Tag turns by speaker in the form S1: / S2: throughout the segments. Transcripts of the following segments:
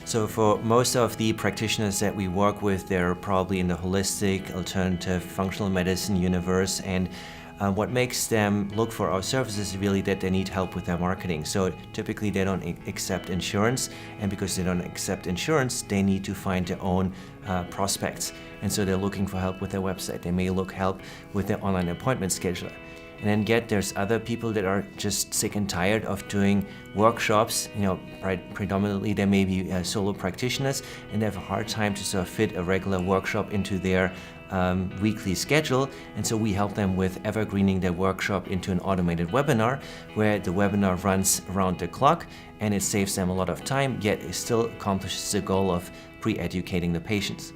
S1: So for most of the practitioners that we work with, they're probably in the holistic, alternative, functional medicine universe, and what makes them look for our services is really that they need help with their marketing. So typically they don't accept insurance, and because they don't accept insurance, they need to find their own prospects. And so they're looking for help with their website. They may look help with their online appointment scheduler. And then there's other people that are just sick and tired of doing workshops. Predominantly they may be solo practitioners, and they have a hard time to sort of fit a regular workshop into their weekly schedule. And so we help them with evergreening their workshop into an automated webinar, where the webinar runs around the clock, and it saves them a lot of time, yet it still accomplishes the goal of pre-educating the patients.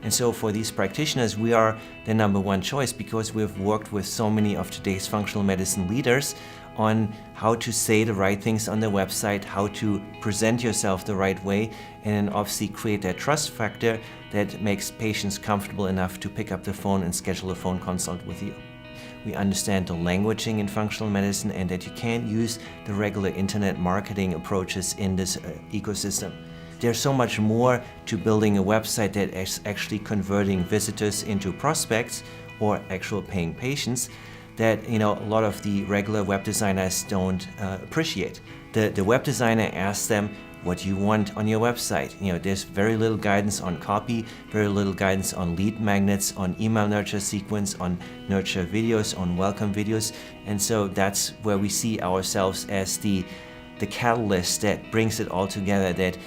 S1: And so for these practitioners, we are the number one choice because we've worked with so many of today's functional medicine leaders on how to say the right things on their website, how to present yourself the right way, and then obviously create that trust factor that makes patients comfortable enough to pick up the phone and schedule a phone consult with you. We understand the languaging in functional medicine and that you can't use the regular internet marketing approaches in this ecosystem. There's so much more to building a website that is actually converting visitors into prospects or actual paying patients that a lot of the regular web designers don't appreciate. The web designer asks them, what do you want on your website? There's very little guidance on copy, very little guidance on lead magnets, on email nurture sequence, on nurture videos, on welcome videos. And so that's where we see ourselves as the catalyst that brings it all together, that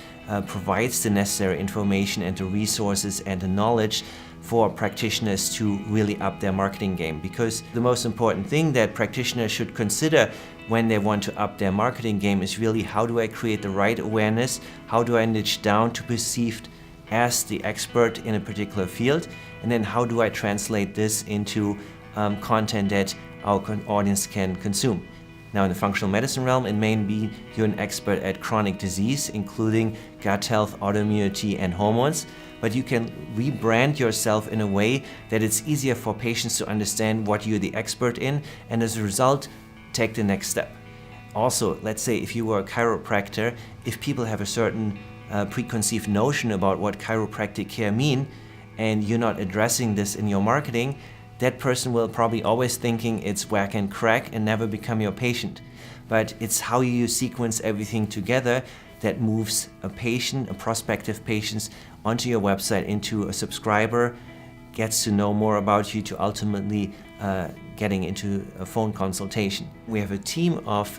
S1: provides the necessary information and the resources and the knowledge for practitioners to really up their marketing game. Because the most important thing that practitioners should consider when they want to up their marketing game is really, how do I create the right awareness? How do I niche down to perceived as the expert in a particular field? And then how do I translate this into content that our audience can consume? Now, in the functional medicine realm, it may be you're an expert at chronic disease, including gut health, autoimmunity, and hormones, but you can rebrand yourself in a way that it's easier for patients to understand what you're the expert in, and as a result, take the next step. Also, let's say if you were a chiropractor, if people have a certain preconceived notion about what chiropractic care mean, and you're not addressing this in your marketing, that person will probably always thinking it's whack and crack and never become your patient. But it's how you sequence everything together that moves a patient, a prospective patient, onto your website into a subscriber, gets to know more about you, to ultimately getting into a phone consultation. We have a team of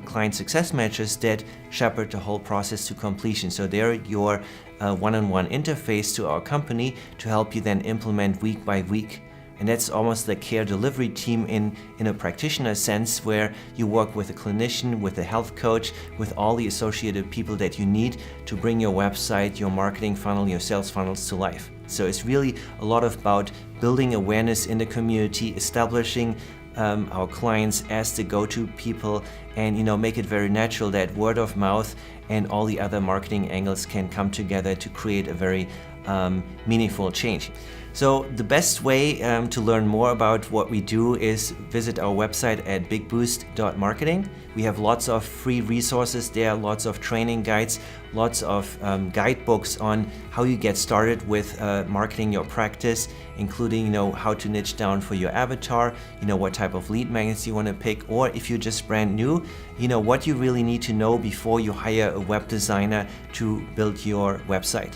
S1: client success managers that shepherd the whole process to completion. So they're your one-on-one interface to our company to help you then implement week by week. And that's almost the care delivery team in a practitioner sense, where you work with a clinician, with a health coach, with all the associated people that you need to bring your website, your marketing funnel, your sales funnels to life. So it's really a lot about building awareness in the community, establishing our clients as the go-to people, and make it very natural that word of mouth and all the other marketing angles can come together to create a very meaningful change. So the best way to learn more about what we do is visit our website at bigboost.marketing. We have lots of free resources there, lots of training guides, lots of guidebooks on how you get started with marketing your practice, including how to niche down for your avatar, what type of lead magnets you want to pick, or if you're just brand new, what you really need to know before you hire a web designer to build your website.